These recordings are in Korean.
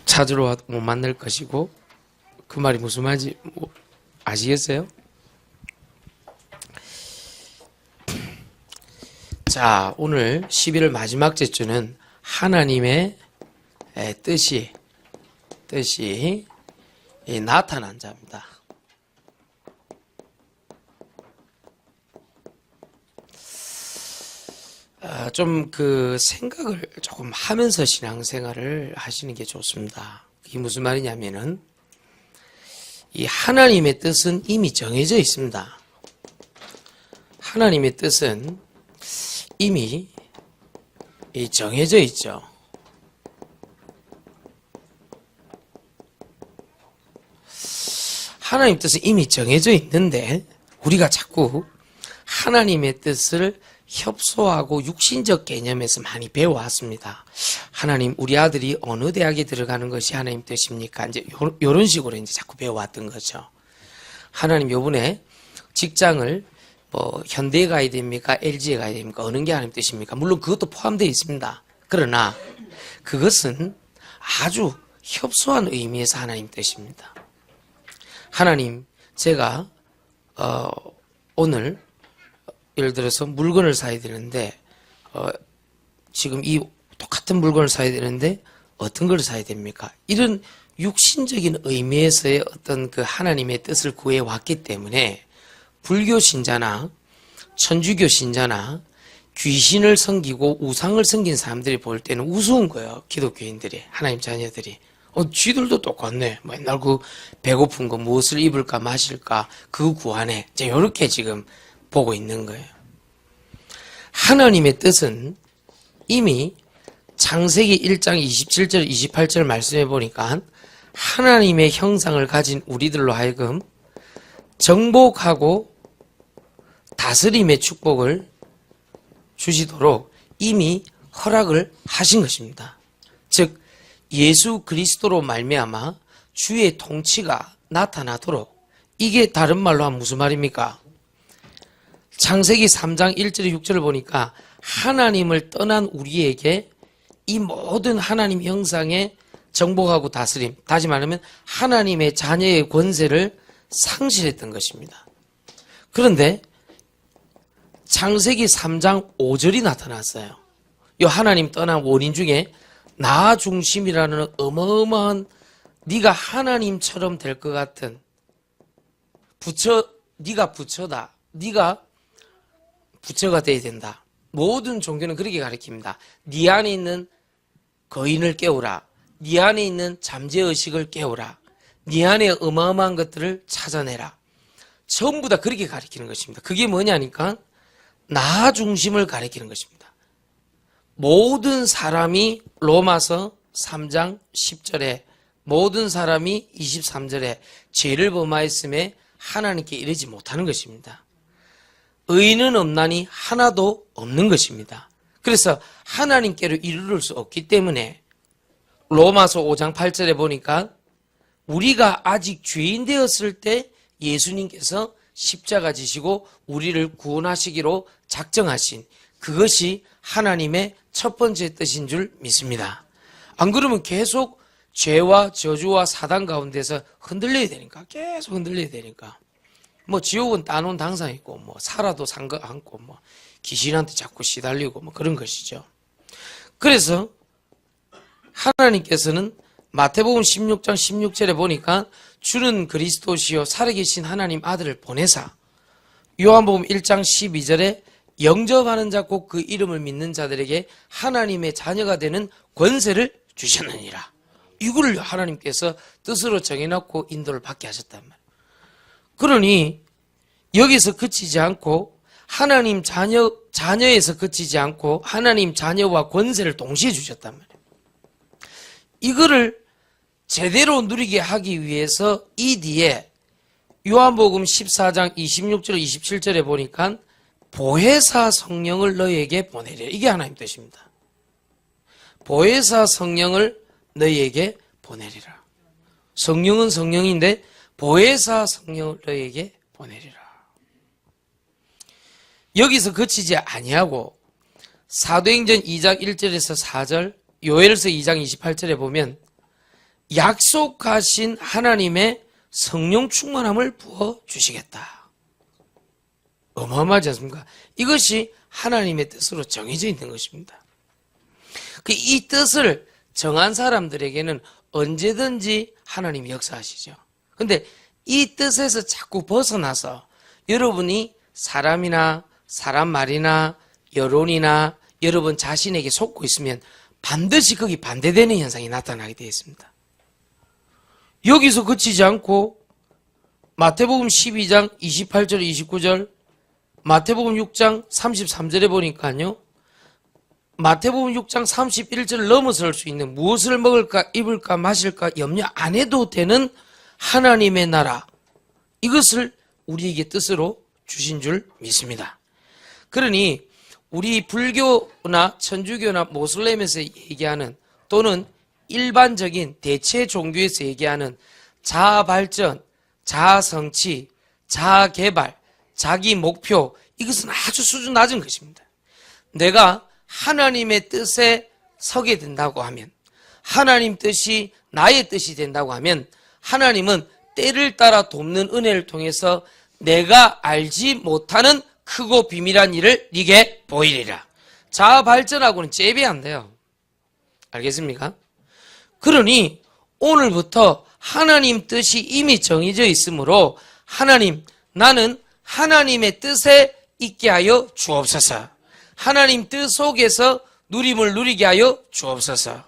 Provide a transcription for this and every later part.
찾으러 와도 못 만날 것이고, 그 말이 무슨 말인지 아시겠어요? 자, 오늘 11월 마지막 주는 하나님의 뜻이 나타난 자입니다. 좀 그 생각을 조금 하면서 신앙생활을 하시는 게 좋습니다. 이게 무슨 말이냐면은 이 하나님의 뜻은 이미 정해져 있습니다. 하나님의 뜻은 이미 정해져 있죠. 하나님 뜻은 이미 정해져 있는데 우리가 자꾸 하나님의 뜻을 협소하고 육신적 개념에서 많이 배워왔습니다. 하나님, 우리 아들이 어느 대학에 들어가는 것이 하나님 뜻입니까? 이제 요런 식으로 이제 자꾸 배워왔던 거죠. 하나님, 요번에 직장을 현대에 가야 됩니까? LG에 가야 됩니까? 어느 게 하나님 뜻입니까? 물론 그것도 포함되어 있습니다. 그러나 그것은 아주 협소한 의미에서 하나님 뜻입니다. 하나님, 제가 오늘 예를 들어서 물건을 사야 되는데 지금 이 똑같은 물건을 사야 되는데 어떤 걸 사야 됩니까? 이런 육신적인 의미에서의 어떤 그 하나님의 뜻을 구해왔기 때문에 불교 신자나 천주교 신자나 귀신을 섬기고 우상을 섬긴 사람들이 볼 때는 우스운 거예요. 기독교인들이, 하나님 자녀들이. 쥐들도 똑같네. 맨날 그 배고픈 거 무엇을 입을까 마실까 그거 구하네. 이제 이렇게 지금 보고 있는 거예요. 하나님의 뜻은 이미 창세기 1장 27절 28절 말씀해 보니까 하나님의 형상을 가진 우리들로 하여금 정복하고 다스림의 축복을 주시도록 이미 허락을 하신 것입니다. 즉 예수 그리스도로 말미암아 주의 통치가 나타나도록, 이게 다른 말로 하면 무슨 말입니까? 창세기 3장 1절 6절을 보니까 하나님을 떠난 우리에게 이 모든 하나님 형상의 정복하고 다스림, 다시 말하면 하나님의 자녀의 권세를 상실했던 것입니다. 그런데 창세기 3장 5절이 나타났어요. 이 하나님 떠난 원인 중에 나 중심이라는 어마어마한, 네가 하나님처럼 될 것 같은 네가 부처다. 네가 부처가 돼야 된다. 모든 종교는 그렇게 가르칩니다. 네 안에 있는 거인을 깨우라. 네 안에 있는 잠재의식을 깨우라. 네 안에 어마어마한 것들을 찾아내라. 전부 다 그렇게 가르치는 것입니다. 그게 뭐냐니까 나 중심을 가르치는 것입니다. 모든 사람이 로마서 3장 10절에 모든 사람이 23절에 죄를 범하였음에 하나님께 이르지 못하는 것입니다. 의인은 없나니 하나도 없는 것입니다. 그래서 하나님께로 이르를 수 없기 때문에 로마서 5장 8절에 보니까 우리가 아직 죄인 되었을 때 예수님께서 십자가 지시고 우리를 구원하시기로 작정하신 그것이 하나님의 첫 번째 뜻인 줄 믿습니다. 안 그러면 계속 죄와 저주와 사단 가운데서 흔들려야 되니까, 계속 흔들려야 되니까. 지옥은 따놓은 당상이고, 살아도 상거 않고, 귀신한테 자꾸 시달리고, 그런 것이죠. 그래서 하나님께서는 마태복음 16장 16절에 보니까 주는 그리스도시요 살아계신 하나님 아들을 보내사, 요한복음 1장 12절에 영접하는 자 곧 그 이름을 믿는 자들에게 하나님의 자녀가 되는 권세를 주셨느니라. 이거를 하나님께서 뜻으로 정해놓고 인도를 받게 하셨단 말이에요. 그러니 여기서 그치지 않고 하나님 자녀에서 그치지 않고 하나님 자녀와 권세를 동시에 주셨단 말이에요. 이거를 제대로 누리게 하기 위해서 이 뒤에 요한복음 14장 26절 27절에 보니까 보혜사 성령을 너희에게 보내리라. 이게 하나님 뜻입니다. 보혜사 성령을 너희에게 보내리라. 성령은 성령인데 보혜사 성령을 너희에게 보내리라. 여기서 그치지 아니하고 사도행전 2장 1절에서 4절, 요엘서 2장 28절에 보면 약속하신 하나님의 성령 충만함을 부어주시겠다. 어마어마하지 않습니까? 이것이 하나님의 뜻으로 정해져 있는 것입니다. 이 뜻을 정한 사람들에게는 언제든지 하나님이 역사하시죠. 근데 이 뜻에서 자꾸 벗어나서 여러분이 사람이나 사람 말이나 여론이나 여러분 자신에게 속고 있으면 반드시 거기 반대되는 현상이 나타나게 되어 있습니다. 여기서 그치지 않고 마태복음 12장 28절 29절, 마태복음 6장 33절에 보니까요, 마태복음 6장 31절을 넘어설 수 있는 무엇을 먹을까 입을까 마실까 염려 안 해도 되는 하나님의 나라, 이것을 우리에게 뜻으로 주신 줄 믿습니다. 그러니 우리 불교나 천주교나 모슬렘에서 얘기하는, 또는 일반적인 대체 종교에서 얘기하는 자아 발전, 자아 성취, 자아 개발, 자기 목표, 이것은 아주 수준 낮은 것입니다. 내가 하나님의 뜻에 서게 된다고 하면, 하나님 뜻이 나의 뜻이 된다고 하면, 하나님은 때를 따라 돕는 은혜를 통해서 내가 알지 못하는 크고 비밀한 일을 네게 보이리라. 자아 발전하고는 잽이 안 돼요. 알겠습니까? 그러니 오늘부터 하나님 뜻이 이미 정해져 있으므로, 하나님, 나는 하나님의 뜻에 있게 하여 주옵소서. 하나님 뜻 속에서 누림을 누리게 하여 주옵소서.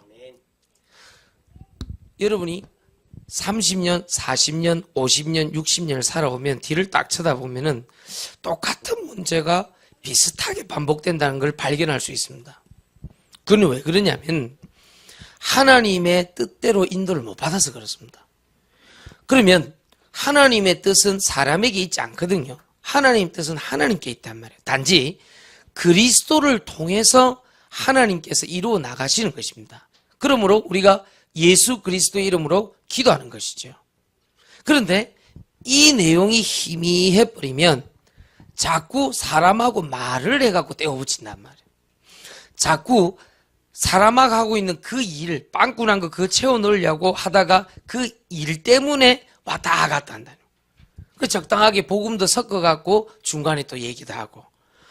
여러분이 30년, 40년, 50년, 60년을 살아오면 뒤를 딱 쳐다보면은 똑같은 문제가 비슷하게 반복된다는 걸 발견할 수 있습니다. 그건 왜 그러냐면 하나님의 뜻대로 인도를 못 받아서 그렇습니다. 그러면 하나님의 뜻은 사람에게 있지 않거든요. 하나님의 뜻은 하나님께 있단 말이에요. 단지 그리스도를 통해서 하나님께서 이루어 나가시는 것입니다. 그러므로 우리가 예수 그리스도의 이름으로 기도하는 것이죠. 그런데 이 내용이 희미해버리면 자꾸 사람하고 말을 해갖고 떼어붙인단 말이에요. 자꾸 사람하고 하고 있는 그 일, 빵꾸난 거 그거 채워 넣으려고 하다가 그 일 때문에 왔다 갔다 한다는 거예요. 적당하게 복음도 섞어갖고 중간에 또 얘기도 하고.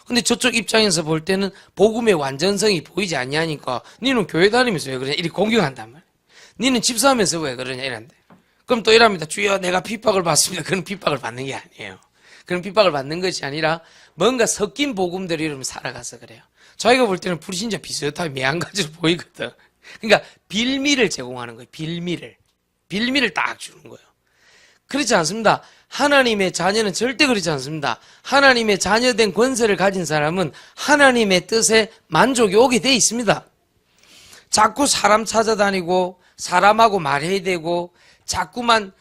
근데 저쪽 입장에서 볼 때는 복음의 완전성이 보이지 않냐니까 니는 교회 다니면서 왜 그러냐 이렇게 공격한단 말이야. 니는 집사하면서 왜 그러냐 이런데. 그럼 또 이랍니다. 주여 내가 핍박을 받습니다. 그런 핍박을 받는 게 아니에요. 그런 핍박을 받는 것이 아니라 뭔가 섞인 복음대로 이러면 살아가서 그래요. 저희가 볼 때는 불신자 비슷하게 매한가지로 보이거든. 그러니까 빌미를 제공하는 거예요. 빌미를 딱 주는 거예요. 그렇지 않습니다. 하나님의 자녀는 절대 그렇지 않습니다. 하나님의 자녀된 권세를 가진 사람은 하나님의 뜻에 만족이 오게 돼 있습니다. 자꾸 사람 찾아다니고 사람하고 말해야 되고 자꾸만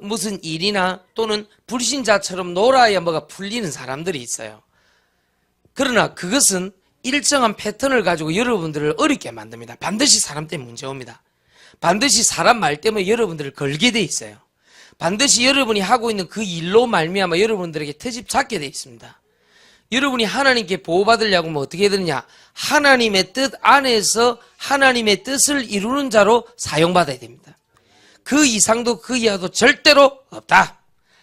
무슨 일이나 또는 불신자처럼 놀아야 뭐가 풀리는 사람들이 있어요. 그러나 그것은 일정한 패턴을 가지고 여러분들을 어렵게 만듭니다. 반드시 사람 때문에 문제 옵니다. 반드시 사람 말 때문에 여러분들을 걸게 돼 있어요. 반드시 여러분이 하고 있는 그 일로 말미암아 여러분들에게 트집 잡게 돼 있습니다. 여러분이 하나님께 보호받으려고 하면 어떻게 해야 되느냐? 하나님의 뜻 안에서 하나님의 뜻을 이루는 자로 사용받아야 됩니다. 그 이상도 그 이하도 절대로 없다.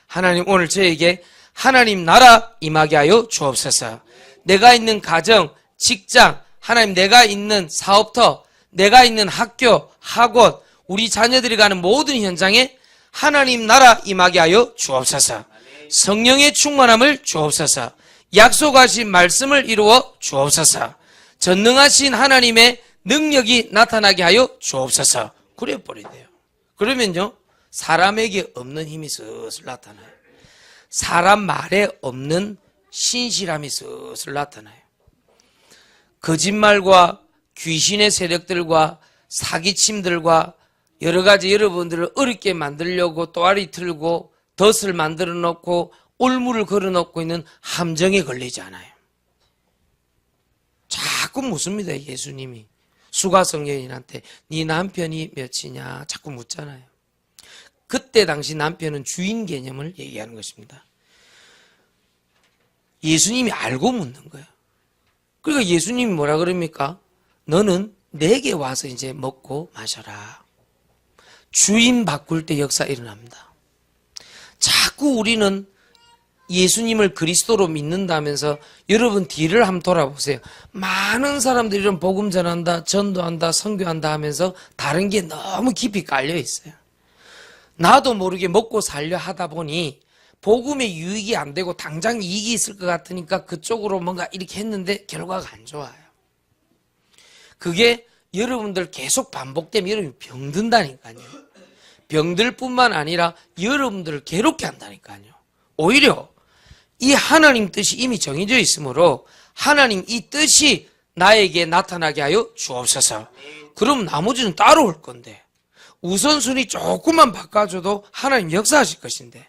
하나님 오늘 저에게 하나님 나라 임하게 하여 주옵소서. 내가 있는 가정, 직장, 하나님 내가 있는 사업터, 내가 있는 학교, 학원, 우리 자녀들이 가는 모든 현장에 하나님 나라 임하게 하여 주옵소서. 성령의 충만함을 주옵소서. 약속하신 말씀을 이루어 주옵소서. 전능하신 하나님의 능력이 나타나게 하여 주옵소서. 그래 버리대요. 그러면요 사람에게 없는 힘이 슬슬 나타나요. 사람 말에 없는 신실함이 슬슬 나타나요. 거짓말과 귀신의 세력들과 사기침들과 여러 가지 여러분들을 어렵게 만들려고 또아리 틀고 덫을 만들어 놓고 올무를 걸어 놓고 있는 함정에 걸리지 않아요. 자꾸 묻습니다. 예수님이 수가성여인한테 네 남편이 몇이냐 자꾸 묻잖아요. 그때 당시 남편은 주인 개념을 얘기하는 것입니다. 예수님이 알고 묻는 거예요. 그러니까 예수님이 뭐라 그럽니까? 너는 내게 와서 이제 먹고 마셔라. 주인 바꿀 때 역사 일어납니다. 자꾸 우리는 예수님을 그리스도로 믿는다면서 여러분 뒤를 한번 돌아보세요. 많은 사람들이 이런 복음 전한다, 전도한다, 선교한다 하면서 다른 게 너무 깊이 깔려 있어요. 나도 모르게 먹고 살려 하다 보니 복음에 유익이 안 되고 당장 이익이 있을 것 같으니까 그쪽으로 뭔가 이렇게 했는데 결과가 안 좋아요. 그게 여러분들 계속 반복되면 여러분이 병든다니까요. 병들 뿐만 아니라 여러분들을 괴롭게 한다니까요. 오히려 이 하나님 뜻이 이미 정해져 있으므로 하나님 이 뜻이 나에게 나타나게 하여 주옵소서. 그럼 나머지는 따라올 건데 우선순위 조금만 바꿔줘도 하나님 역사하실 것인데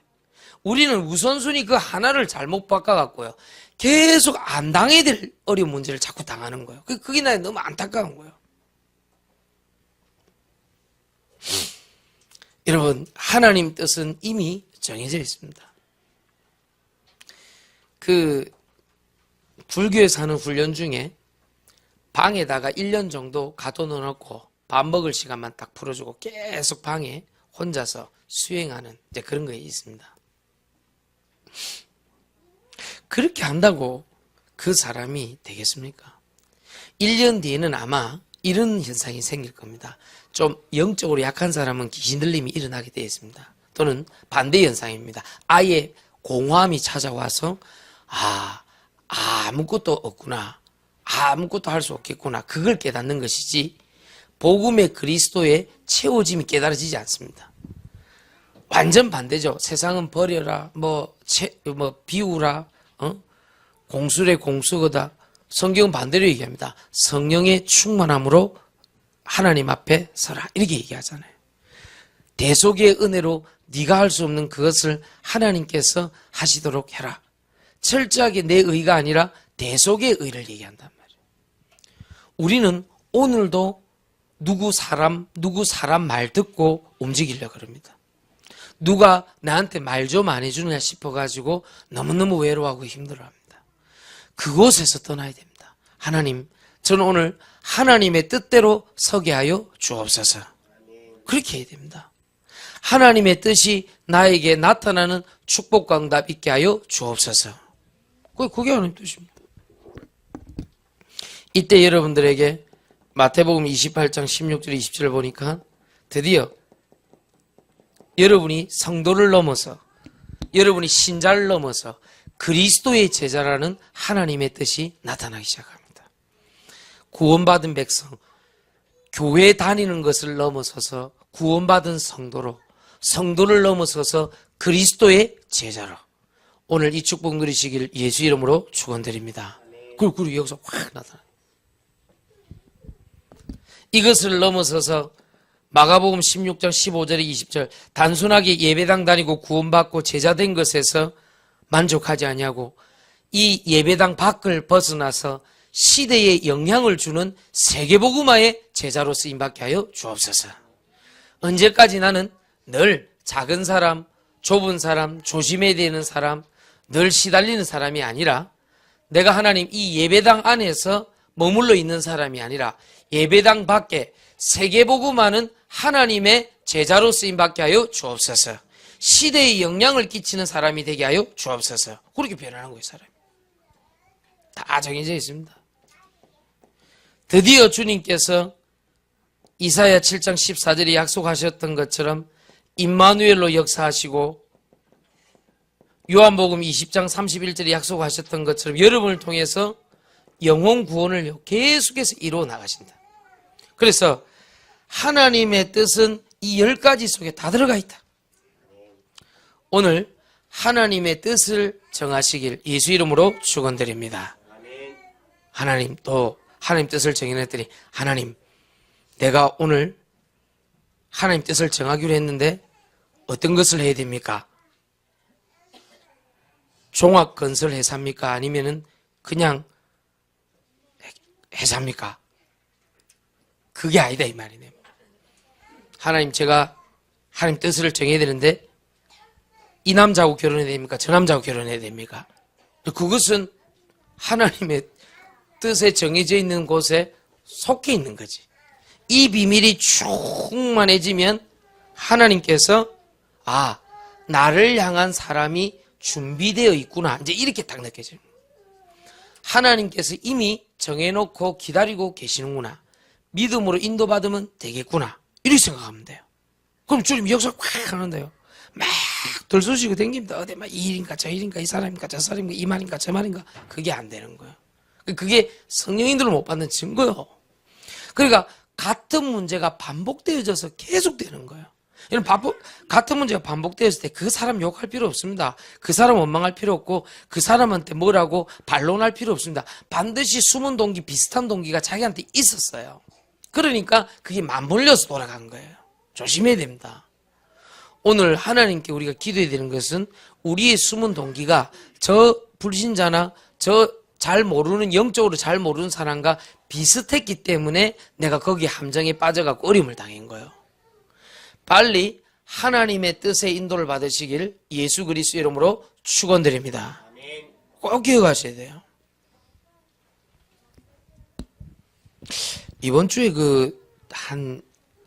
우리는 우선순위 그 하나를 잘못 바꿔갖고요. 계속 안 당해야 될 어려운 문제를 자꾸 당하는 거예요. 그게 나 너무 안타까운 거예요. 여러분, 하나님 뜻은 이미 정해져 있습니다. 불교에서 하는 훈련 중에 방에다가 1년 정도 가둬놓고 밥 먹을 시간만 딱 풀어주고 계속 방에 혼자서 수행하는 이제 그런 거 있습니다. 그렇게 한다고 그 사람이 되겠습니까? 1년 뒤에는 아마 이런 현상이 생길 겁니다. 좀 영적으로 약한 사람은 귀신 들림이 일어나게 되어 있습니다. 또는 반대 현상입니다. 아예 공허함이 찾아와서 아무것도 없구나. 아무것도 할 수 없겠구나. 그걸 깨닫는 것이지 복음의 그리스도의 채워짐이 깨달아지지 않습니다. 완전 반대죠. 세상은 버려라, 비우라, 공수래 공수거다. 성경은 반대로 얘기합니다. 성령의 충만함으로 하나님 앞에 서라. 이렇게 얘기하잖아요. 대속의 은혜로 네가 할 수 없는 그것을 하나님께서 하시도록 해라. 철저하게 내 의가 아니라 대속의 의를 얘기한단 말이에요. 우리는 오늘도 누구 사람 말 듣고 움직이려고 합니다. 누가 나한테 말 좀 안 해주냐 싶어가지고 너무너무 외로워하고 힘들어합니다. 그곳에서 떠나야 됩니다. 하나님, 저는 오늘 하나님의 뜻대로 서게 하여 주옵소서. 그렇게 해야 됩니다. 하나님의 뜻이 나에게 나타나는 축복과 응답 있게 하여 주옵소서. 그게 하나님 뜻입니다. 이때 여러분들에게 마태복음 28장 16절 20절을 보니까 드디어 여러분이 성도를 넘어서 여러분이 신자를 넘어서 그리스도의 제자라는 하나님의 뜻이 나타나기 시작합니다. 구원받은 백성, 교회 다니는 것을 넘어서서 구원받은 성도를 넘어서서 그리스도의 제자로 오늘 이 축복 누리시길 예수 이름으로 축원드립니다. 그리고 여기서 확 나타나요. 이것을 넘어서서 마가복음 16장 15절에 20절 단순하게 예배당 다니고 구원받고 제자된 것에서 만족하지 아니하고 이 예배당 밖을 벗어나서 시대에 영향을 주는 세계복음화의 제자로 쓰임받게 하여 주옵소서. 언제까지 나는 늘 작은 사람, 좁은 사람, 조심해야 되는 사람, 늘 시달리는 사람이 아니라 내가 하나님 이 예배당 안에서 머물러 있는 사람이 아니라 예배당 밖에 세계복음화는 하나님의 제자로 쓰임받게 하여 주옵소서. 시대에 영향을 끼치는 사람이 되게 하여 주옵소서. 그렇게 변하는 거예요, 사람이. 다 정해져 있습니다. 드디어 주님께서 이사야 7장 14절에 약속하셨던 것처럼 임마누엘로 역사하시고 요한복음 20장 31절에 약속하셨던 것처럼 여러분을 통해서 영혼 구원을 계속해서 이루어 나가신다. 그래서 하나님의 뜻은 이 10가지 속에 다 들어가 있다. 오늘 하나님의 뜻을 정하시길 예수 이름으로 축원드립니다. 하나님 또 하나님 뜻을 정해냈더니 하나님 내가 오늘 하나님 뜻을 정하기로 했는데 어떤 것을 해야 됩니까? 종합건설 회사입니까? 아니면은 그냥 회사입니까? 그게 아니다 이 말이네요. 하나님 제가 하나님 뜻을 정해야 되는데 이 남자하고 결혼해야 됩니까? 저 남자하고 결혼해야 됩니까? 그것은 하나님의 뜻에 정해져 있는 곳에 속해 있는 거지. 이 비밀이 충만해지면 하나님께서 나를 향한 사람이 준비되어 있구나. 이제 이렇게 딱 느껴져요. 하나님께서 이미 정해놓고 기다리고 계시는구나. 믿음으로 인도받으면 되겠구나. 이렇게 생각하면 돼요. 그럼 주님 역사 꽉 하는데요. 막 들쑤시고 댕깁니다. 어디 막 이 일인가 저 일인가 이 사람인가 저 사람인가 이 말인가 저 말인가. 그게 안 되는 거예요. 그게 성령인들을 못 받는 증거요. 그러니까 같은 문제가 반복되어져서 계속 되는 거예요. 이런 같은 문제가 반복되었을 때 그 사람 욕할 필요 없습니다. 그 사람 원망할 필요 없고 그 사람한테 뭐라고 반론할 필요 없습니다. 반드시 숨은 동기, 비슷한 동기가 자기한테 있었어요. 그러니까 그게 맞물려서 돌아간 거예요. 조심해야 됩니다. 오늘 하나님께 우리가 기도해야 되는 것은 우리의 숨은 동기가 저 불신자나 저 잘 모르는, 영적으로 잘 모르는 사람과 비슷했기 때문에 내가 거기에 함정에 빠져갖고 어려움을 당한 거예요. 빨리 하나님의 뜻에 인도를 받으시길 예수 그리스도 이름으로 축원드립니다. 꼭 기억하셔야 돼요. 이번 주에 한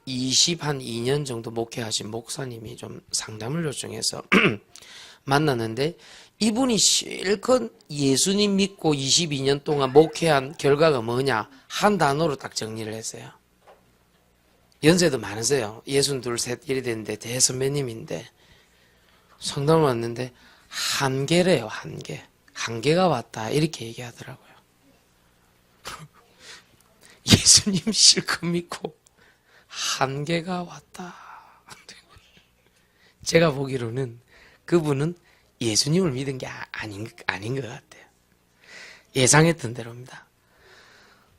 2년 정도 목회하신 목사님이 좀 상담을 요청해서 만났는데, 이분이 실컷 예수님 믿고 22년 동안 목회한 결과가 뭐냐 한 단어로 딱 정리를 했어요. 연세도 많으세요. 62, 3 이래 됐는데 대선배님인데 상담을 왔는데 한계래요. 한계가 왔다 이렇게 얘기하더라고요. 예수님 실컷 믿고 한계가 왔다. 제가 보기로는 그분은 예수님을 믿은 게 아닌 것 같아요. 예상했던 대로입니다.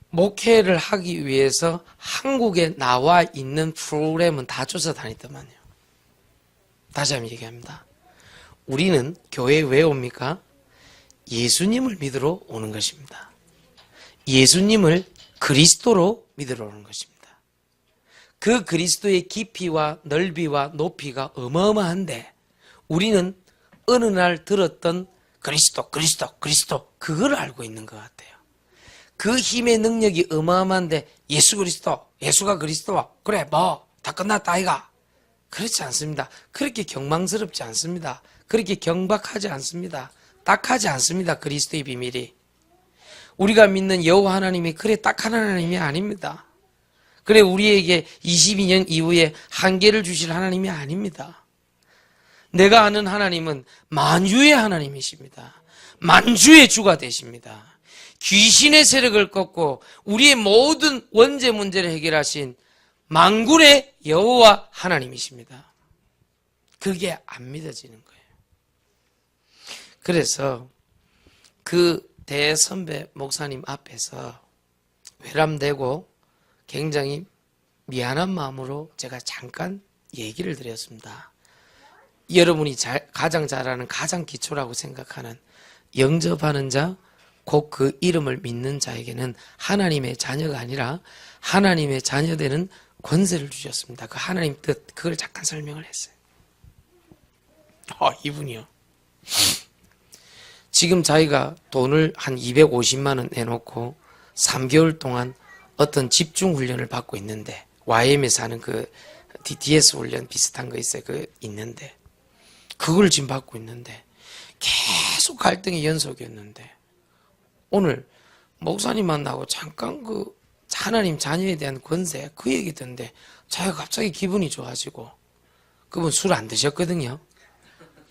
목회를 하기 위해서 한국에 나와 있는 프로그램은 다 쫓아다녔더만요. 다시 한번 얘기합니다. 우리는 교회에 왜 옵니까? 예수님을 믿으러 오는 것입니다. 예수님을 그리스도로 믿으러 오는 것입니다. 그 그리스도의 깊이와 넓이와 높이가 어마어마한데 우리는 어느 날 들었던 그리스도 그걸 알고 있는 것 같아요. 그 힘의 능력이 어마어마한데 예수 그리스도, 예수가 그리스도, 그래 다 끝났다 아이가. 그렇지 않습니다. 그렇게 경망스럽지 않습니다. 그렇게 경박하지 않습니다. 딱하지 않습니다. 그리스도의 비밀이. 우리가 믿는 여호와 하나님이 그래 딱한 하나님이 아닙니다. 그래 우리에게 22년 이후에 한계를 주실 하나님이 아닙니다. 내가 아는 하나님은 만유의 하나님이십니다. 만주의 주가 되십니다. 귀신의 세력을 꺾고 우리의 모든 원죄 문제를 해결하신 만군의 여호와 하나님이십니다. 그게 안 믿어지는 거예요. 그래서 그 대선배 목사님 앞에서 외람되고 굉장히 미안한 마음으로 제가 잠깐 얘기를 드렸습니다. 여러분이 가장 잘하는 가장 기초라고 생각하는 영접하는 자, 곧 그 이름을 믿는 자에게는 하나님의 자녀가 아니라 하나님의 자녀되는 권세를 주셨습니다. 그 하나님 뜻, 그걸 잠깐 설명을 했어요. 이분이요. 지금 자기가 돈을 한 250만 원 내놓고 3개월 동안 어떤 집중 훈련을 받고 있는데, YM에서 하는 그 DDS 훈련 비슷한 거 있어요. 있는데 그걸 지금 받고 있는데 계속 갈등의 연속이었는데, 오늘 목사님 만나고 잠깐 하나님 자녀에 대한 권세 그 얘기 듣는데 자기가 갑자기 기분이 좋아지고, 그분 술 안 드셨거든요.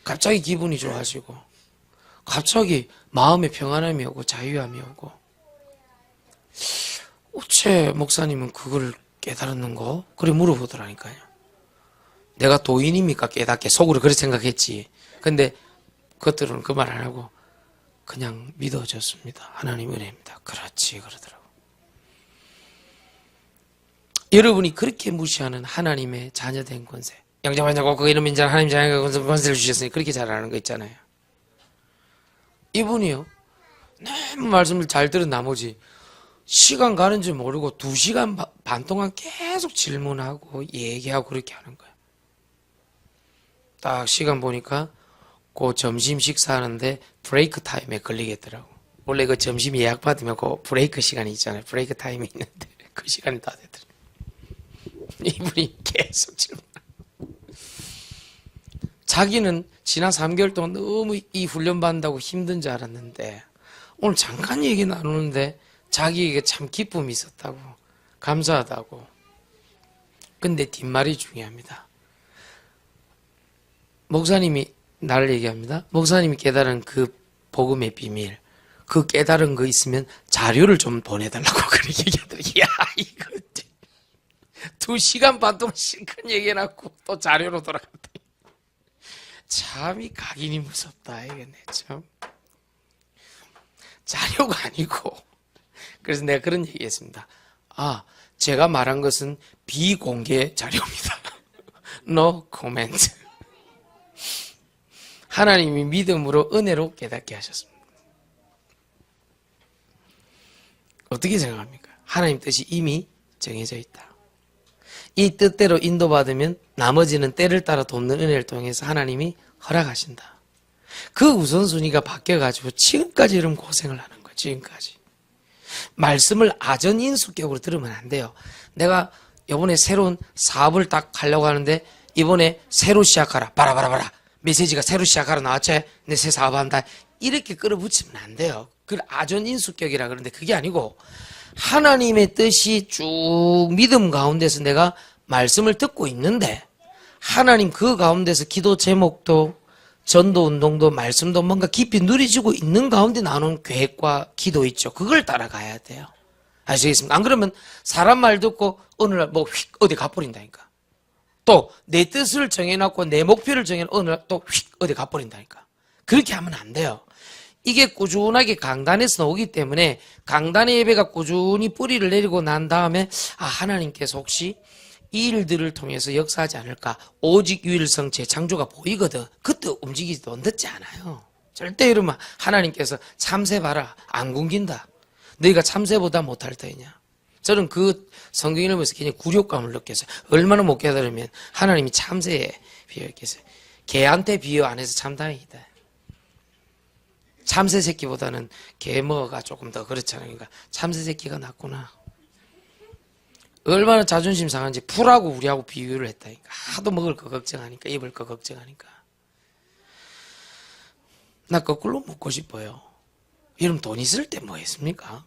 갑자기 기분이 좋아지고 갑자기 마음에 평안함이 오고 자유함이 오고, 어째 목사님은 그걸 깨달았는 거? 그래 물어보더라니까요. 내가 도인입니까? 깨닫게 속으로 그렇게 생각했지. 근데 겉으로는 그 말 안 하고 그냥 믿어졌습니다. 하나님 은혜입니다. 그렇지 그러더라고. 여러분이 그렇게 무시하는 하나님의 자녀된 권세, 영접하냐고 그 이름 인자는 하나님 자녀가 권세를 주셨으니 그렇게 잘하는 거 있잖아요. 이분이요, 너무 말씀을 잘 들은 나머지 시간 가는 줄 모르고 2시간 반 동안 계속 질문하고 얘기하고 그렇게 하는 거예요. 딱 시간 보니까 그 점심 식사하는데 브레이크 타임에 걸리겠더라고. 원래 그 점심 예약 받으면 그 브레이크 시간이 있잖아요. 브레이크 타임이 있는데 그 시간이 다 되더라고요. 이분이 계속 질문하고 자기는 지난 3개월 동안 너무 이 훈련 받는다고 힘든 줄 알았는데 오늘 잠깐 얘기 나누는데 자기에게 참 기쁨이 있었다고, 감사하다고. 근데 뒷말이 중요합니다. 목사님이 나를 얘기합니다. 목사님이 깨달은 그 복음의 비밀, 그 깨달은 거 있으면 자료를 좀 보내달라고 그렇게 얘기하더라고요. 야, 이거 2시간 반 동안 실컷 얘기해놨고 또 자료로 돌아갔다. 참이 각인이 무섭다. 이게 참 자료가 아니고. 그래서 내가 그런 얘기했습니다. 제가 말한 것은 비공개 자료입니다. No comment. 하나님이 믿음으로 은혜로 깨닫게 하셨습니다. 어떻게 생각합니까? 하나님 뜻이 이미 정해져 있다. 이 뜻대로 인도받으면 나머지는 때를 따라 돕는 은혜를 통해서 하나님이 허락하신다. 그 우선순위가 바뀌어가지고 지금까지 이런 고생을 하는 거예요. 지금까지. 말씀을 아전인수격으로 들으면 안 돼요. 내가 이번에 새로운 사업을 딱 하려고 하는데 이번에 새로 시작하라. 바라바라바라. 메시지가 새로 시작하라 나왔지? 내 새 사업한다. 이렇게 끌어붙이면 안 돼요. 그걸 아전인수격이라 그러는데 그게 아니고 하나님의 뜻이 쭉 믿음 가운데서 내가 말씀을 듣고 있는데 하나님 그 가운데서 기도 제목도 전도 운동도 말씀도 뭔가 깊이 누리지고 있는 가운데 나오는 계획과 기도 있죠. 그걸 따라가야 돼요. 아시겠습니까? 안 그러면 사람 말 듣고 어느 날 뭐 휙 어디 가버린다니까. 또 내 뜻을 정해놓고 내 목표를 정해놓고 어느 날 또 휙 어디 가버린다니까. 그렇게 하면 안 돼요. 이게 꾸준하게 강단에서 나오기 때문에 강단의 예배가 꾸준히 뿌리를 내리고 난 다음에 하나님께서 혹시 이 일들을 통해서 역사하지 않을까. 오직 유일성 재창조가 보이거든. 그때 움직이지도 늦지 않아요. 절대 이러면 하나님께서 참새 봐라. 안 굶긴다. 너희가 참새보다 못할 터이냐. 저는 그 성경 읽으면서 굉장히 굴욕감을 느꼈어요. 얼마나 못 깨달으면 하나님이 참새에 비유했겠어요. 개한테 비유 안 해서 참 다행이다. 참새 새끼보다는 개머가 조금 더 그렇잖아요. 그러니까 참새 새끼가 낫구나. 얼마나 자존심 상한지 풀하고 우리하고 비유를 했다니까. 하도 먹을 거 걱정하니까, 입을 거 걱정하니까. 나 거꾸로 묻고 싶어요. 여러분 돈 있을 때 뭐 했습니까?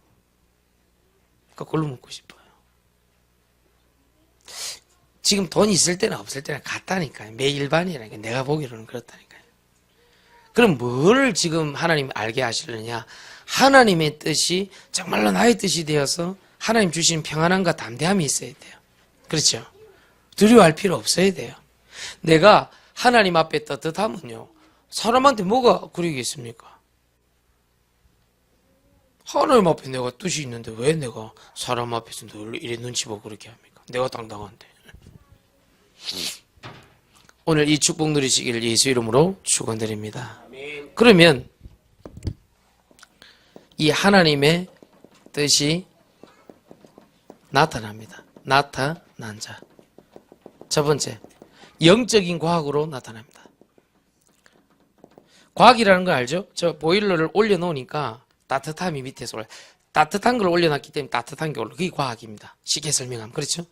거꾸로 묻고 싶어요. 지금 돈 있을 때나 없을 때나 같다니까요. 매일반이라니까. 내가 보기로는 그렇다니까요. 그럼 뭘 지금 하나님 알게 하시려냐? 하나님의 뜻이 정말로 나의 뜻이 되어서 하나님 주신 평안함과 담대함이 있어야 돼요. 그렇죠? 두려워할 필요 없어야 돼요. 내가 하나님 앞에 떳떳하면요. 사람한테 뭐가 그러겠습니까? 하나님 앞에 내가 뜻이 있는데 왜 내가 사람 앞에서 늘 이래 눈치 보고 그렇게 합니까? 내가 당당한데. 오늘 이 축복 누리시기를 예수 이름으로 축원드립니다. 그러면 이 하나님의 뜻이 나타납니다. 나타난 자. 첫 번째, 영적인 과학으로 나타납니다. 과학이라는 걸 알죠? 저 보일러를 올려놓으니까 따뜻함이 밑에서 올라요. 따뜻한 걸 올려놨기 때문에 따뜻한 게 올라요. 그게 과학입니다. 쉽게 설명하면. 그렇죠?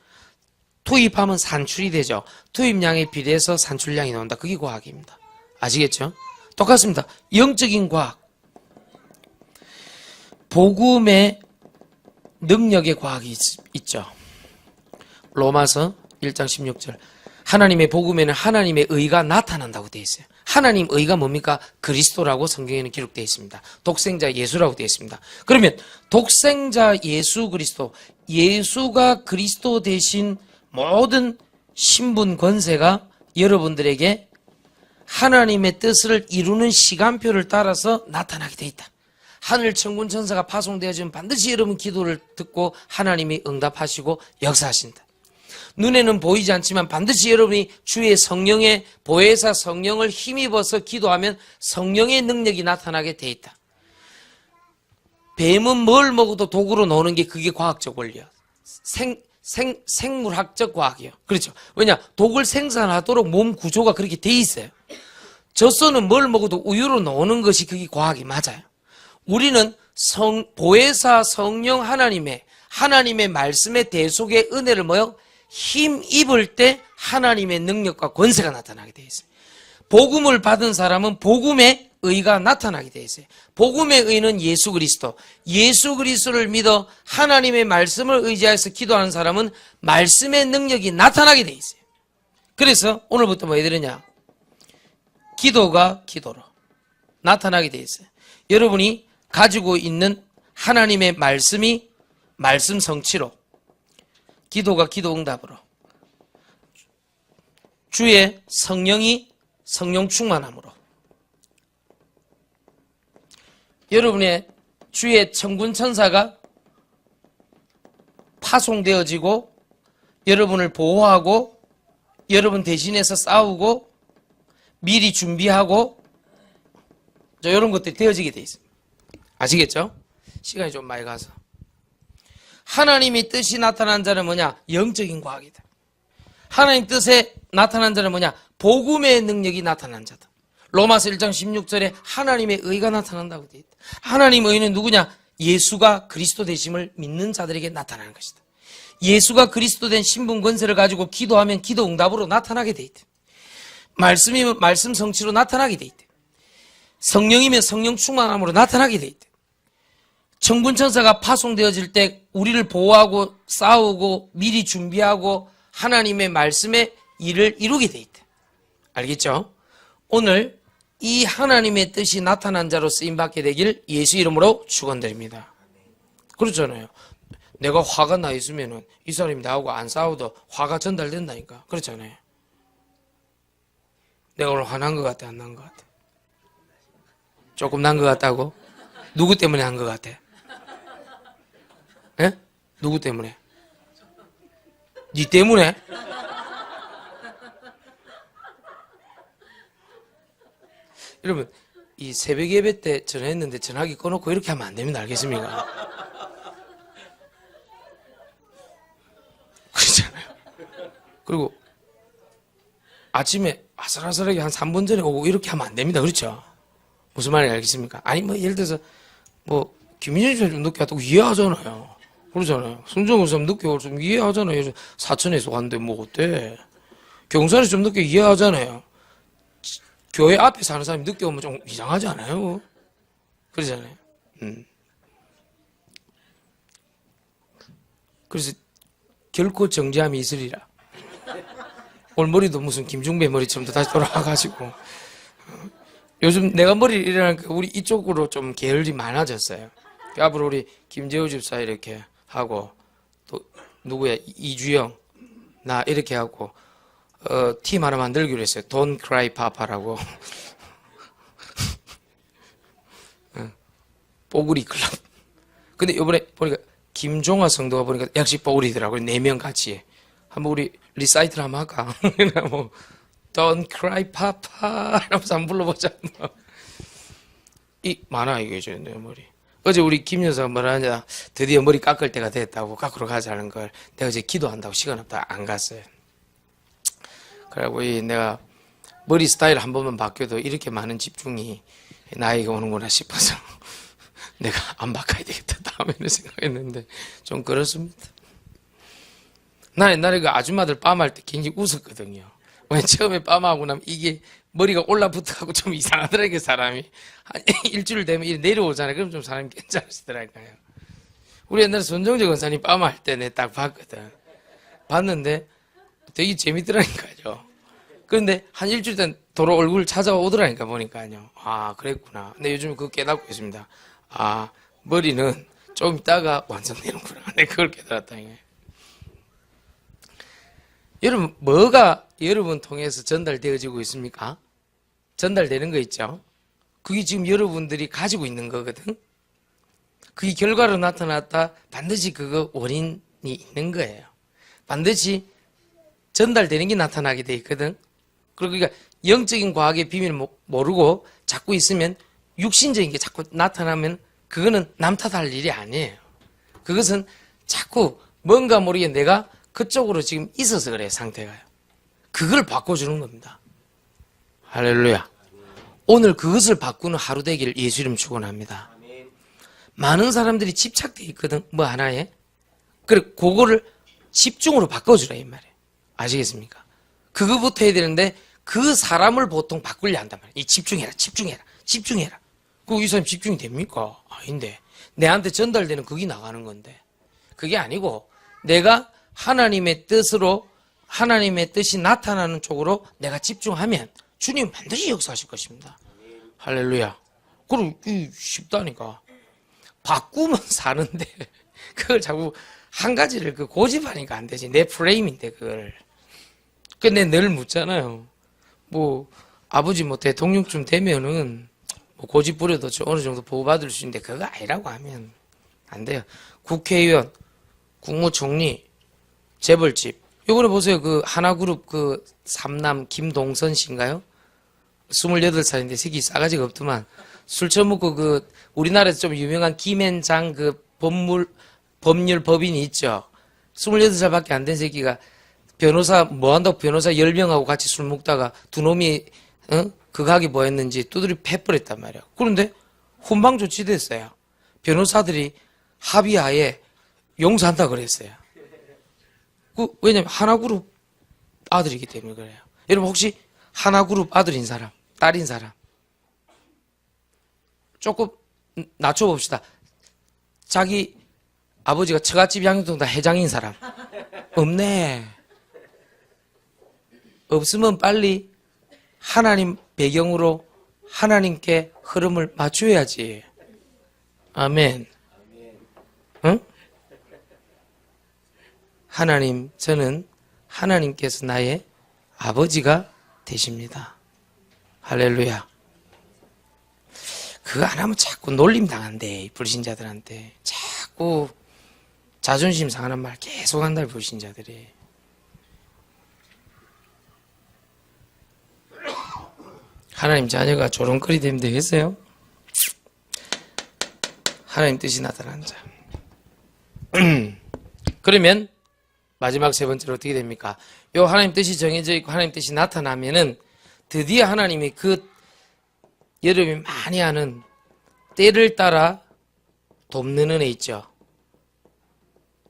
투입하면 산출이 되죠. 투입량에 비례해서 산출량이 나온다. 그게 과학입니다. 아시겠죠? 똑같습니다. 영적인 과학. 복음의 능력의 과학이 있죠. 로마서 1장 16절. 하나님의 복음에는 하나님의 의가 나타난다고 되어 있어요. 하나님 의가 뭡니까? 그리스도라고 성경에는 기록되어 있습니다. 독생자 예수라고 되어 있습니다. 그러면 독생자 예수 그리스도, 예수가 그리스도 대신 모든 신분 권세가 여러분들에게 하나님의 뜻을 이루는 시간표를 따라서 나타나게 되어 있다. 하늘 천군 천사가 파송되어지면 반드시 여러분 기도를 듣고 하나님이 응답하시고 역사하신다. 눈에는 보이지 않지만 반드시 여러분이 주의 성령의 보혜사 성령을 힘입어서 기도하면 성령의 능력이 나타나게 돼 있다. 뱀은 뭘 먹어도 독으로 나오는 게 그게 과학적 원리야. 생물학적 과학이에요. 그렇죠. 왜냐? 독을 생산하도록 몸 구조가 그렇게 돼 있어요. 젖소는 뭘 먹어도 우유로 나오는 것이 그게 과학이 맞아요. 우리는 보혜사 성령 하나님의 말씀의 대속의 은혜를 힘 입을 때 하나님의 능력과 권세가 나타나게 되어 있어요. 복음을 받은 사람은 복음의 의가 나타나게 돼 있어요. 복음의 의는 예수 그리스도. 예수 그리스도를 믿어 하나님의 말씀을 의지해서 기도하는 사람은 말씀의 능력이 나타나게 돼 있어요. 그래서 오늘부터 뭐 해드리냐? 기도가 기도로 나타나게 돼 있어요. 여러분이 가지고 있는 하나님의 말씀이 말씀 성취로, 기도가 기도 응답으로, 주의 성령이 성령 충만함으로, 여러분의 주의 천군 천사가 파송되어지고 여러분을 보호하고 여러분 대신해서 싸우고 미리 준비하고 이런 것들이 되어지게 돼 있습니다. 아시겠죠? 시간이 좀 많이 가서. 하나님의 뜻이 나타난 자는 뭐냐? 영적인 과학이다. 하나님 뜻에 나타난 자는 뭐냐? 복음의 능력이 나타난 자다. 로마서 1장 16절에 하나님의 의가 나타난다고 되어 있다. 하나님의 의는 누구냐? 예수가 그리스도 되심을 믿는 자들에게 나타나는 것이다. 예수가 그리스도 된 신분 권세를 가지고 기도하면 기도 응답으로 나타나게 되어 있다. 말씀이면 말씀 성취로 나타나게 되어 있다. 성령이면 성령 충만함으로 나타나게 되어 있다. 천군 천사가 파송되어질 때 우리를 보호하고 싸우고 미리 준비하고 하나님의 말씀의 일을 이루게 되어 있다. 알겠죠? 오늘 이 하나님의 뜻이 나타난 자로 쓰임받게 되길 예수 이름으로 축원드립니다. 그렇잖아요. 내가 화가 나 있으면은 이 사람이 나하고 안 싸워도 화가 전달된다니까. 그렇잖아요. 내가 오늘 화난 것 같아, 안 난 것 같아? 조금 난 것 같다고? 누구 때문에 한 것 같아? 예? 누구 때문에? 니 때문에? 여러분, 이 새벽 예배 때 전화했는데 전화기 꺼놓고 이렇게 하면 안 됩니다. 알겠습니까? 그렇잖아요. 그리고 아침에 아슬아슬하게 한 3분 전에 오고 이렇게 하면 안 됩니다. 그렇죠? 무슨 말인지 알겠습니까? 아니, 뭐, 예를 들어서, 뭐, 김민현 씨가 좀 늦게 왔다고 이해하잖아요. 그러잖아요. 손정우 좀 늦게 오고 좀 이해하잖아요. 사천에서 왔는데 뭐 어때? 경산에서 좀 늦게 이해하잖아요. 교회 앞에 사는 사람이 늦게 오면 좀 이상하지 않아요? 그러잖아요. 그래서 결코 정죄함이 있으리라. 오늘 머리도 무슨 김중배 머리처럼 다시 돌아와가지고. 요즘 내가 머리를 일어나니까 우리 이쪽으로 좀 계열이 많아졌어요. 앞으로 우리 김재우 집사 이렇게 하고, 또, 누구야? 이주영, 나 이렇게 하고, 팀 하나 만들기로 했어요. Don't Cry Papa라고. 뽀구리 클럽. 근데 이번에 보니까 김종화 성도가 보니까 역시 뽀구리더라고요. 4명 같이. 한번 우리 리사이트를 한번 할까? 뭐 Don't Cry Papa 이러면서 한번 불러보자. 많아 이게 이제 내 머리. 어제 우리 김 여사가 뭐라 하냐, 드디어 머리 깎을 때가 됐다고 깎으러 가자는 걸 내가 이제 기도한다고 시간 없다 안 갔어요. 그리고 내가 머리 스타일 한 번만 바뀌어도 이렇게 많은 집중이 나에게 오는구나 싶어서 내가 안 바꿔야 되겠다 다음에는 생각했는데 좀 그렇습니다. 나 옛날에 그 아줌마들 빰할 때 굉장히 웃었거든요. 왜 처음에 빰하고 나면 이게 머리가 올라붙어가고 좀 이상하더라고요, 사람이. 한 일주일 되면 이렇게 내려오잖아요. 그럼 좀 사람이 괜찮으시더라고요. 우리 옛날에 손정재 권사님 빰할 때 내가 딱 봤거든. 봤는데 되게 재밌더라니까요. 그런데 한 일주일 된 도로 얼굴 찾아오더라니까 보니까요. 아, 그랬구나. 근데 요즘에 그거 깨닫고 있습니다. 아, 머리는 좀 있다가 완성되는구나. 내가 그걸 깨달았다니까요. 여러분, 뭐가 여러분 통해서 전달되어지고 있습니까? 전달되는 거 있죠? 그게 지금 여러분들이 가지고 있는 거거든? 그게 결과로 나타났다, 반드시 그거 원인이 있는 거예요. 반드시 전달되는 게 나타나게 돼 있거든? 그러니까 영적인 과학의 비밀을 모르고 자꾸 있으면 육신적인 게 자꾸 나타나면 그거는 남 탓할 일이 아니에요. 그것은 자꾸 뭔가 모르게 내가 그쪽으로 지금 있어서 그래요, 상태가요. 그걸 바꿔주는 겁니다. 할렐루야. 오늘 그것을 바꾸는 하루 되길 예수 이름 축원합니다. 많은 사람들이 집착돼 있거든, 뭐 하나에. 그래, 그거를 집중으로 바꿔주라, 이 말이에요. 아시겠습니까? 그거부터 해야 되는데, 그 사람을 보통 바꾸려 한단 말이에요. 이 집중해라, 집중해라, 집중해라. 이 사람 집중이 됩니까? 아닌데. 내한테 전달되는 그게 나가는 건데. 그게 아니고 내가 하나님의 뜻으로 하나님의 뜻이 나타나는 쪽으로 내가 집중하면 주님 반드시 역사하실 것입니다. 할렐루야. 그럼 쉽다니까. 바꾸면 사는데 그걸 자꾸 한 가지를 고집하니까 안 되지. 내 프레임인데 그걸. 근데 늘 묻잖아요. 뭐 아버지 대통령쯤 되면은 고집 부려도 어느 정도 보호받을 수 있는데 그거 아니라고 하면 안 돼요. 국회의원, 국무총리, 재벌집. 요번에 보세요. 하나그룹 삼남 김동선 씨인가요? 28살인데 새끼 싸가지가 없더만. 술 처먹고 우리나라에서 좀 유명한 김앤장 법률 법인이 있죠. 28살밖에 안 된 새끼가 변호사 뭐 한다고 변호사 10명하고 같이 술 먹다가 두 놈이 그 가게 뭐 했는지 두드리 패버렸단 말이야. 그런데 훈방 조치됐어요. 변호사들이 합의하에 용서한다 그랬어요. 왜냐면 하나그룹 아들이기 때문에 그래요. 여러분 혹시 하나그룹 아들인 사람, 딸인 사람 조금 낮춰봅시다. 자기 아버지가 처갓집 양육동 다 회장인 사람 없네. 없으면 빨리 하나님 배경으로 하나님께 흐름을 맞춰야지. 아멘. 응? 하나님, 저는 하나님께서 나의 아버지가 되십니다. 할렐루야. 그거 안 하면 자꾸 놀림 당한대. 불신자들한테 자꾸 자존심 상하는 말 계속 한다. 불신자들이. 하나님 자녀가 조롱거리 되면 되겠어요? 하나님 뜻이 나타난 자. 그러면 마지막 세 번째로 어떻게 됩니까? 요 하나님 뜻이 정해져 있고 하나님 뜻이 나타나면은 드디어 하나님이 여러분이 많이 아는 때를 따라 돕는 은혜 있죠.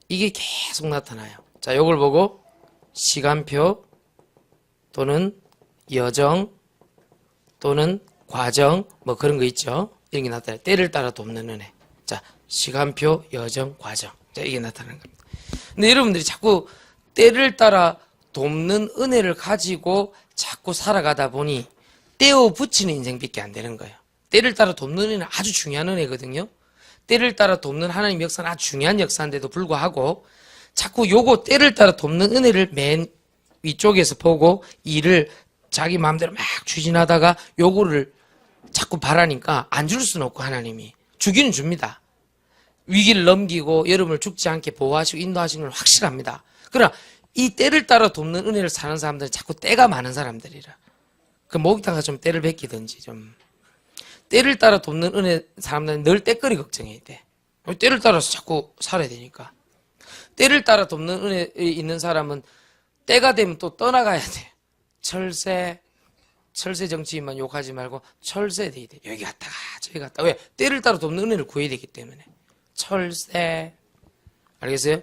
이게 계속 나타나요. 자, 요걸 보고 시간표 또는 여정 또는 과정 뭐 그런 거 있죠. 이런 게 나타나요. 때를 따라 돕는 은혜. 자, 시간표, 여정, 과정. 자, 이게 나타나는 겁니다. 근데 여러분들이 자꾸 때를 따라 돕는 은혜를 가지고 자꾸 살아가다 보니 떼어 붙이는 인생밖에 안 되는 거예요. 때를 따라 돕는 은혜는 아주 중요한 은혜거든요. 때를 따라 돕는 하나님 역사는 아주 중요한 역사인데도 불구하고 자꾸 요거 때를 따라 돕는 은혜를 맨 위쪽에서 보고 일을 자기 마음대로 막 추진하다가 요거를 자꾸 바라니까 안 줄 수는 없고 하나님이 주기는 줍니다. 위기를 넘기고 여러분을 죽지 않게 보호하시고 인도하시는 건 확실합니다. 그러나 이 때를 따라 돕는 은혜를 사는 사람들은 자꾸 때가 많은 사람들이라. 목욕탕 가서 좀 때를 베끼든지 좀. 때를 따라 돕는 은혜 사람들은 늘 때거리 걱정해야 돼. 때를 따라서 자꾸 살아야 되니까. 때를 따라 돕는 은혜 있는 사람은 때가 되면 또 떠나가야 돼. 철새 정치인만 욕하지 말고 철새 돼야 돼. 여기 갔다가 저기 갔다가. 왜? 때를 따라 돕는 은혜를 구해야 되기 때문에. 철새. 알겠어요?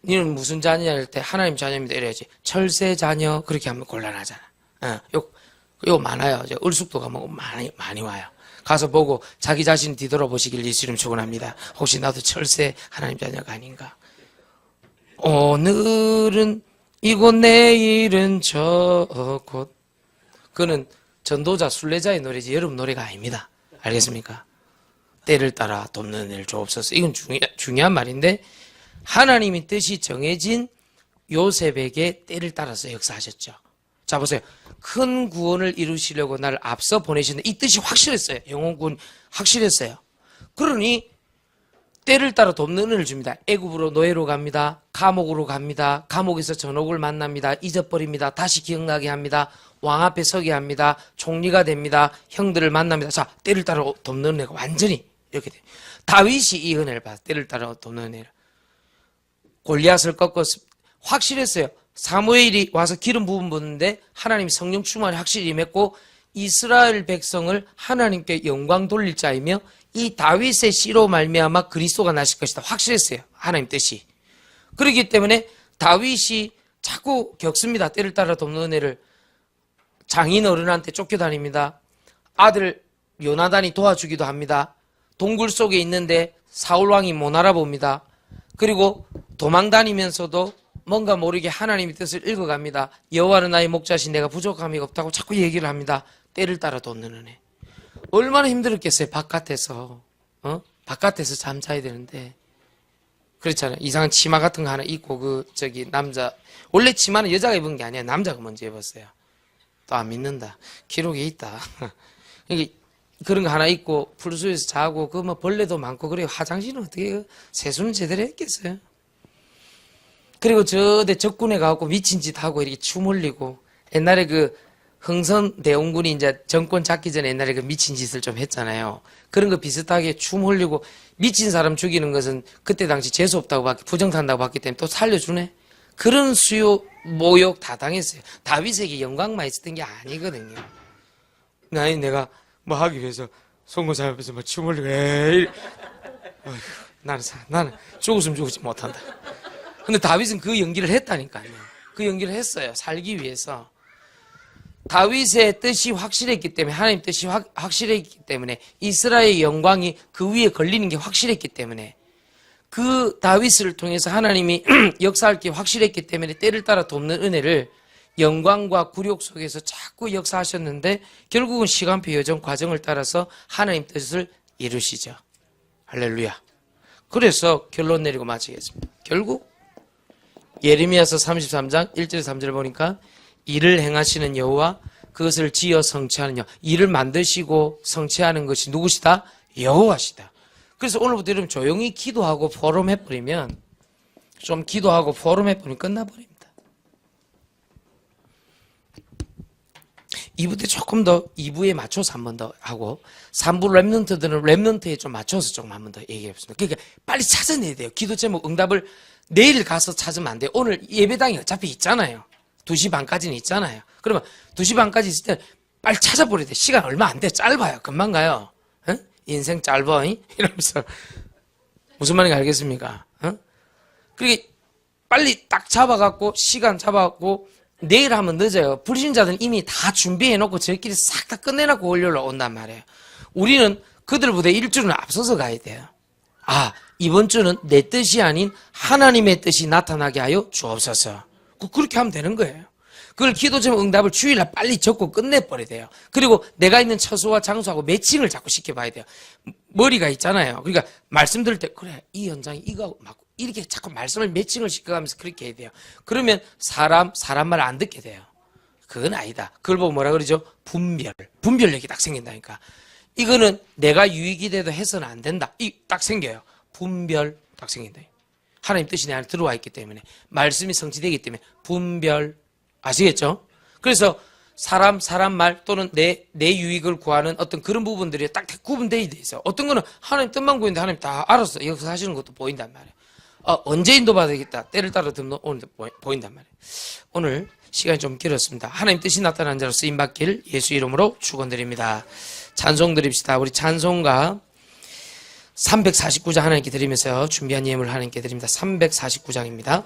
너는 무슨 자녀냐 할 때 하나님 자녀입니다 이래야지. 철새 자녀 그렇게 하면 곤란하잖아. 요 많아요. 을숙도 가면 많이 와요. 가서 보고 자기 자신 뒤돌아보시길 예수님 축원합니다. 혹시 나도 철새 하나님 자녀가 아닌가? 오늘은 이곳 내일은 저곳. 그거는 전도자 순례자의 노래지 여러분 노래가 아닙니다. 알겠습니까? 때를 따라 돕는 일 주옵소서. 이건 중요한 말인데 하나님의 뜻이 정해진 요셉에게 때를 따라서 역사하셨죠. 자 보세요. 큰 구원을 이루시려고 날 앞서 보내시는데 이 뜻이 확실했어요. 영혼구원 확실했어요. 그러니 때를 따라 돕는 은혜를 줍니다. 애굽으로 노예로 갑니다. 감옥으로 갑니다. 감옥에서 전옥을 만납니다. 잊어버립니다. 다시 기억나게 합니다. 왕 앞에 서게 합니다. 총리가 됩니다. 형들을 만납니다. 자, 때를 따라 돕는 은혜가 완전히 이렇게 돼요. 다윗이 이 은혜를 받아. 때를 따라 돕는 은혜를. 골리앗을 꺾었습니다. 확실했어요. 사무엘이 와서 기름 부음 붓는데 하나님이 성령 충만이 확실히 임했고 이스라엘 백성을 하나님께 영광 돌릴 자이며 이 다윗의 씨로 말미암아 그리스도가 나실 것이다. 확실했어요. 하나님 뜻이. 그렇기 때문에 다윗이 자꾸 겪습니다. 때를 따라 돕는 은혜를. 장인 어른한테 쫓겨다닙니다. 아들 요나단이 도와주기도 합니다. 동굴 속에 있는데 사울 왕이 못 알아봅니다. 그리고 도망다니면서도 뭔가 모르게 하나님의 뜻을 읽어갑니다. 여호와는 나의 목자신 내가 부족함이 없다고 자꾸 얘기를 합니다. 때를 따라 돋는 은혜. 얼마나 힘들었겠어요. 바깥에서 바깥에서 잠자야 되는데 그렇잖아요. 이상한 치마 같은 거 하나 입고 남자 원래 치마는 여자가 입은 게 아니야. 남자가 먼저 입었어요. 또 안 믿는다. 기록에 있다. 그런 거 하나 입고 풀숲에서 자고 뭐 벌레도 많고 그래요. 화장실은 어떻게 세수는 제대로 했겠어요. 그리고 저대 적군에 가고 미친 짓 하고 이렇게 춤 흘리고 옛날에 흥선 대원군이 이제 정권 잡기 전에 옛날에 미친 짓을 좀 했잖아요. 그런 거 비슷하게 춤 흘리고 미친 사람 죽이는 것은 그때 당시 재수 없다고 봤기, 부정탄다고 봤기 때문에 또 살려주네. 그런 수요 모욕 다 당했어요. 다윗에게 영광만 있었던 게 아니거든요. 내가 뭐 하기 위해서 송고사 옆에서 뭐 춤 흘리고 나는 죽었으면 죽지 못한다. 근데 다윗은 그 연기를 했다니까요. 그 연기를 했어요. 살기 위해서. 다윗의 뜻이 확실했기 때문에 하나님 뜻이 확실했기 때문에 이스라엘의 영광이 그 위에 걸리는 게 확실했기 때문에 그 다윗을 통해서 하나님이 역사할 게 확실했기 때문에 때를 따라 돕는 은혜를 영광과 굴욕 속에서 자꾸 역사하셨는데 결국은 시간표 여정 과정을 따라서 하나님 뜻을 이루시죠. 할렐루야. 그래서 결론 내리고 마치겠습니다. 결국 예레미야서 33장 1절 3절 보니까 일을 행하시는 여호와 그것을 지어 성취하는 여호와. 일을 만드시고 성취하는 것이 누구시다? 여호와시다. 그래서 오늘부터 여러분 조용히 기도하고 포럼 해버리면 좀 기도하고 포럼 해버리면 끝나버립니다. 2부 때 조금 더 2부에 맞춰서 한 번 더 하고 3부 랩런트들은 랩런트에 좀 맞춰서 조금 한 번 더 얘기해보겠습니다. 그러니까 빨리 찾아내야 돼요. 기도 제목 응답을 내일 가서 찾으면 안 돼요. 오늘 예배당이 어차피 있잖아요. 2시 반까지는 있잖아요. 그러면 2시 반까지 있을 때 빨리 찾아버려야 돼. 시간 얼마 안 돼. 짧아요. 금방 가요. 인생 짧아. 이러면서 무슨 말인지 알겠습니까? 그러니까 빨리 딱 잡아갖고 시간 잡아갖고 내일 하면 늦어요. 불신자들은 이미 다 준비해놓고 저희끼리 싹 다 끝내놓고 월요일로 온단 말이에요. 우리는 그들보다 일주일은 앞서서 가야 돼요. 이번 주는 내 뜻이 아닌 하나님의 뜻이 나타나게 하여 주옵소서. 그렇게 하면 되는 거예요. 그걸 기도 제목 응답을 주일날 빨리 적고 끝내버려야 돼요. 그리고 내가 있는 처소와 장소하고 매칭을 자꾸 시켜봐야 돼요. 머리가 있잖아요. 그러니까 말씀 들을 때 그래 이 현장이 이거 맞고 이렇게 자꾸 말씀을 매칭을 시켜가면서 그렇게 해야 돼요. 그러면 사람 말 안 듣게 돼요. 그건 아니다. 그걸 보고 뭐라 그러죠? 분별력이 딱 생긴다니까. 이거는 내가 유익이 돼도 해서는 안 된다. 딱 생겨요. 분별 딱 생긴다. 하나님 뜻이 내 안에 들어와 있기 때문에 말씀이 성취되기 때문에 분별 아시겠죠? 그래서 사람 말 또는 내 유익을 구하는 어떤 그런 부분들이 딱 구분되어 있어요. 어떤 거는 하나님 뜻만 구했는데 하나님 다 알아서 역사하시는 것도 보인단 말이에요. 언제 인도받아야겠다. 때를 따라 오늘 보인단 말이에요. 오늘 시간이 좀 길었습니다. 하나님 뜻이 나타난 자로 쓰임받길 예수 이름으로 축원드립니다. 찬송 드립시다. 우리 찬송가 349장 하나님께 드리면서 준비한 예물 하나님께 드립니다. 349장입니다.